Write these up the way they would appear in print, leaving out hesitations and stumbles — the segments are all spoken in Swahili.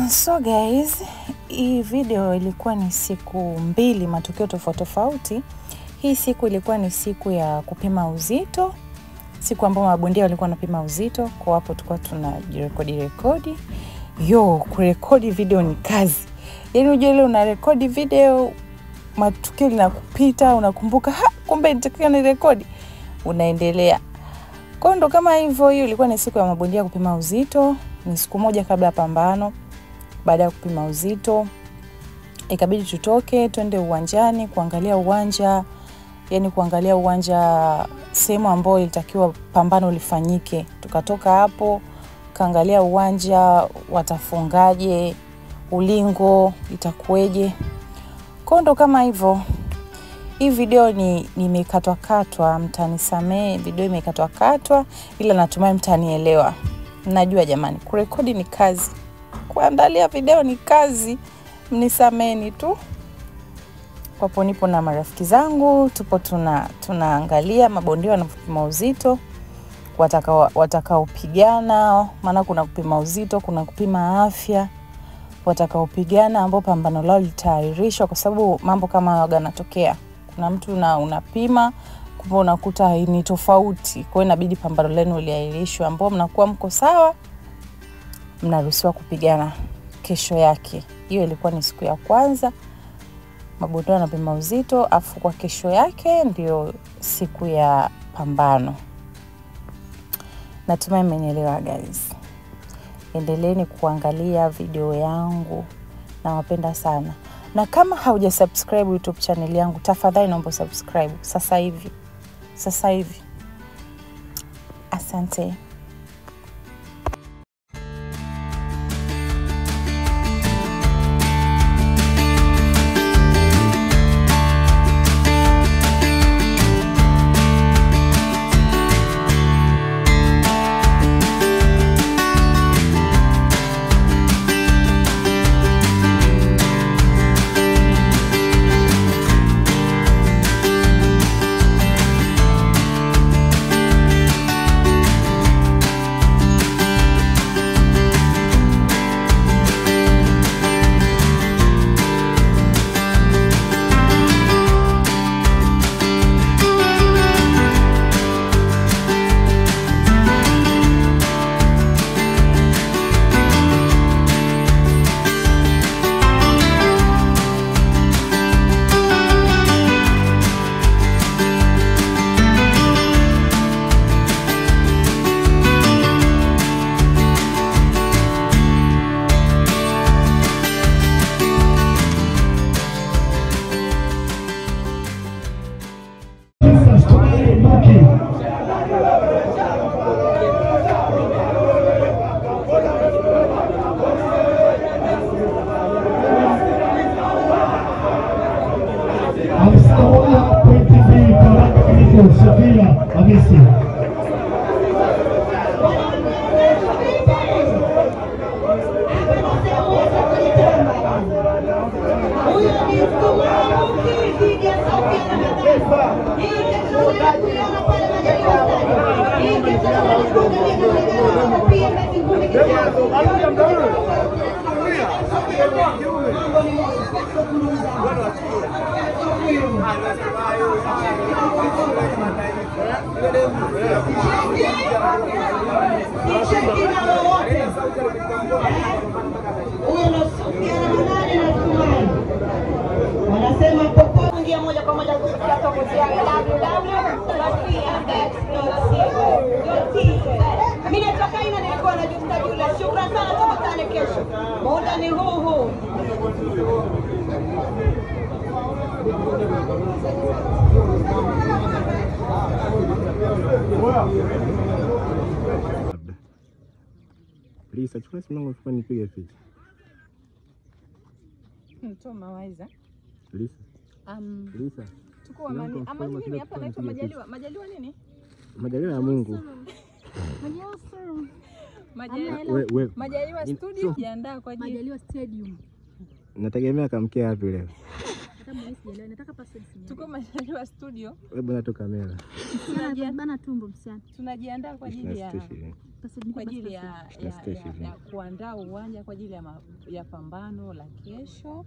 So guys, hii video ilikuwa ni siku mbili matukio tofauti. Hii siku ilikuwa ni siku ya kupima uzito. Siku ambayo mabondia walikuwa wanapima uzito, kwa hapo tulikuwa tunajirekodi. Kurekodi video ni kazi. Yaani unajua ile unarekodi video, matukio linakupita, unakumbuka, kumbe nitakiwa nirekodi. Unaendelea. Kwa ndo kama hivyo, hiyo ilikuwa ni siku ya mabondia kupima uzito. Ni siku moja kabla ya pambano. Baada ya kupima uzito, ikabidi tutoke twende uwanjani kuangalia uwanja, yani kuangalia uwanja sehemu ambayo ilitakiwa pambano lifanyike. Tukatoka hapo kaangalia uwanja watafungaje, ulingo itakueje. Kondo kama hivyo. Hii video nimekatwa, mtanisamee, video imekatwa, ila natumai mtanielewa. Najua jamani, kurekodi ni kazi. Kuandalia video ni kazi. Mnisameni tu. Kwa nipo na marafiki zangu, tupo tunaangalia mabondia wanapima uzito, watakaopigana, maana kuna kupima uzito, kuna kupima afya, watakaopigana ambao pambano lao litahirishwa kwa sababu mambo kama hayo yanatokea. Kuna mtu unapima kumbe unakuta ni tofauti, kwa hiyo inabidi pambano lenu liahirishwe, ambao mnakuwa mko sawa mnaruhusiwa kupigana kesho yake. Hiyo ilikuwa ni siku ya kwanza mabondia wanapima uzito, afu kwa kesho yake ndio siku ya pambano. Natumai mmenielewa guys. Endeleeni kuangalia video yangu, nawapenda sana. Na kama haujasubscribe YouTube channel yangu, tafadhali naomba subscribe sasa hivi. Asante. Wanasema popo ngia moja kwa moja kufikia tovuti ya www.pmx.co.tz. Mimi natoka ina nilikuwa na Justa Jule. Shukrani sana, tukutane kesho. Muda ni huu. Lisa, chukua simu yangu chukua nipige picha. Mtoma waiza. Lisa. Lisa. Chukua mani. Ama nini hapa naitwa Majaliwa? Majaliwa nini? Majaliwa ya Mungu. Majaliwa studio jiandaa kwa ajili Majaliwa Stadium. Nategemea kamkia wapi leo? Hata mimi sielewi, nataka password simu. Tuko Majaliwa studio. Wewe bwana tu kamera. Tunabana tumbo msichana. Tunajiandaa kwa ajili ya Password kwa ajili ya PlayStation. kuandaa uwanja kwa ajili ya pambano la kesho.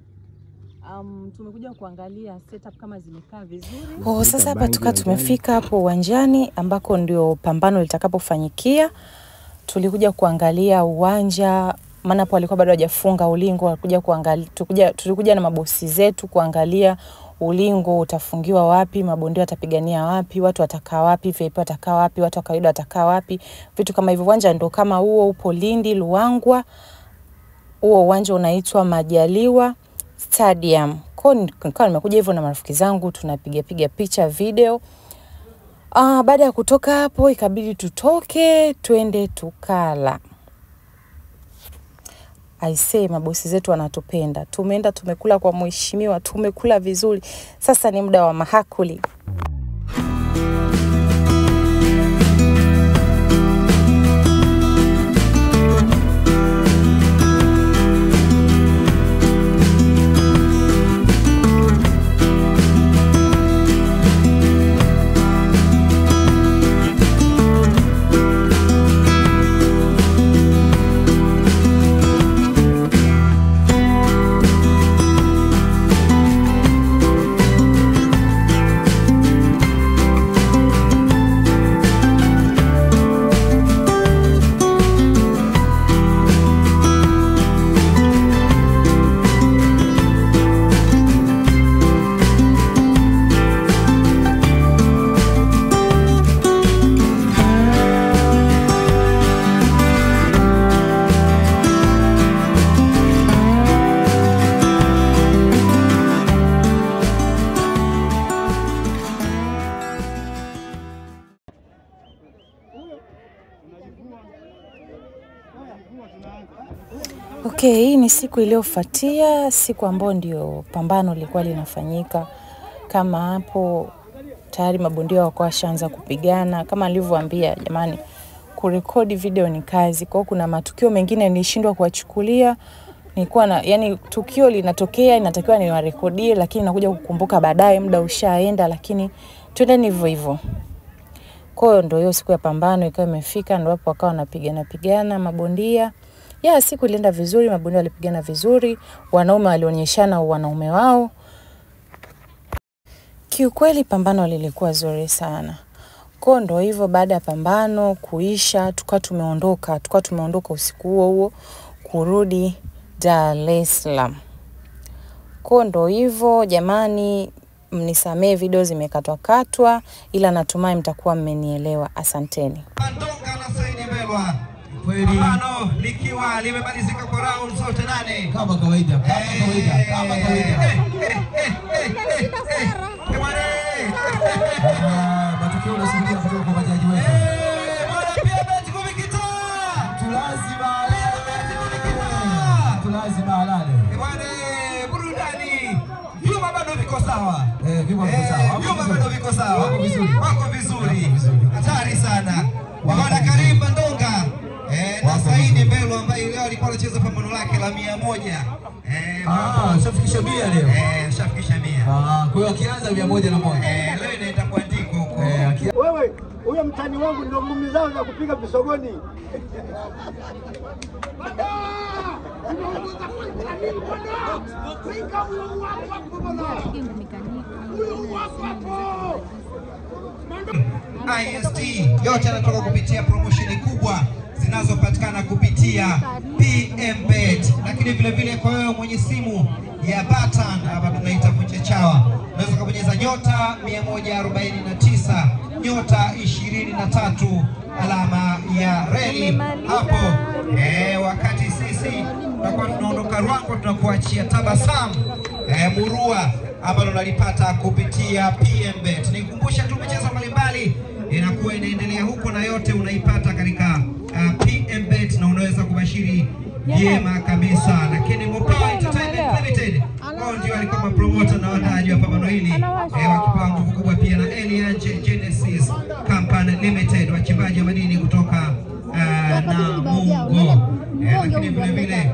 Tumekuja kuangalia setup kama zimekaa vizuri. Sasa hapa tumefika hapo uwanjani ambako ndio pambano litakapofanyikia. Tulikuja kuangalia uwanja, maana hapo walikuwa bado hawajafunga ulingo, walikuja kuangalia, tulikuja na mabosi zetu kuangalia ulingo utafungiwa wapi, mabondia watapigania wapi, watu watakaa wapi, VIP watakaa wapi, watu wa kawaida watakaa wapi, vitu kama hivyo. Uwanja ndio kama huo upo Lindi Luangwa. Huo uwanja unaitwa Majaliwa Stadium. Kwa nimekuja hivyo na marafiki zangu, tunapiga picha, video. Baada ya kutoka hapo ikabidi tutoke twende tukala. Aisee, mabosi zetu wanatupenda. Tumeenda tumekula kwa mheshimiwa, tumekula vizuri. Sasa ni muda wa mahakuli. Hii ni siku iliyofuatia, siku ambayo ndio pambano lilikuwa linafanyika. Kama hapo tayari mabondia wako washaanza kupigana. Kama nilivyowaambia jamani, kurekodi video ni kazi. Kwa hiyo kuna matukio mengine nilishindwa kuwachukulia. Nilikuwa yani tukio linatokea inatakiwa niwarekodie, lakini nakuja kukumbuka baadaye, muda ushaenda, lakini twende hivyo hivyo. Kwa hiyo ndio hiyo siku ya pambano ikawa imefika, ndio hapo wakawa wanapigana mabondia. Siku ilienda vizuri, mabondia walipigana vizuri, wanaume walionyeshana wanaume wao. Kiukweli pambano lilikuwa zuri sana. Kwa ndio hivyo, baada ya pambano kuisha, tukawa tumeondoka usiku huo kurudi Dar es Salaam. Kwa ndio hivyo jamani, mnisamee video zimekatwa, ila natumai mtakuwa mmenielewa. Asanteni. Pambano likiwa limemalizika kwa round zote 8 kama kawaida. Matokeo unasubiria kutoka kwa majaji wetu. Bwana pia beti kumikita. Tulazima alale. Bwana burudani. Vyuma bado viko sawa. Vyuma viko sawa. Vyuma bado viko sawa. Wako vizuri. Hatari sana. Bwana Karim Bandonga. Na Saidi Mbelo ambaye leo alikuwa anacheza pambano lake la 100. Shafikisha 100 leo. Shafikisha 100. Kwa hiyo akianza 101. Leo inaenda kuandika huko. Wewe, huyo mtani wangu ndio ngumi zao za kupiga visogoni. IST yote yanatoka kupitia promotion kubwa zinazopatikana kupitia PMBet. Lakini vile vile kwa wewe mwenye simu ya button hapa tunaita mchechawa, unaweza kubonyeza nyota 149 nyota 23 alama ya reli hapo. Wakati sisi tutakuwa tunaondoka Ruangwa, tunakuachia tabasamu murua ambalo unalipata kupitia PMBet. Nikukumbusha tu michezo mbalimbali inakuwa inaendelea huko na yote unaipata katika PMBet na unaweza kubashiri vyema kabisa. Lakini Mopao Entertainment Limited wao ndio walikuwa promoter na wadaji wa pambano hili, wakipewa nguvu kubwa pia na Eliance Genesis Company Limited, wachimbaji wa madini kutoka Namungo. Lakini vile vile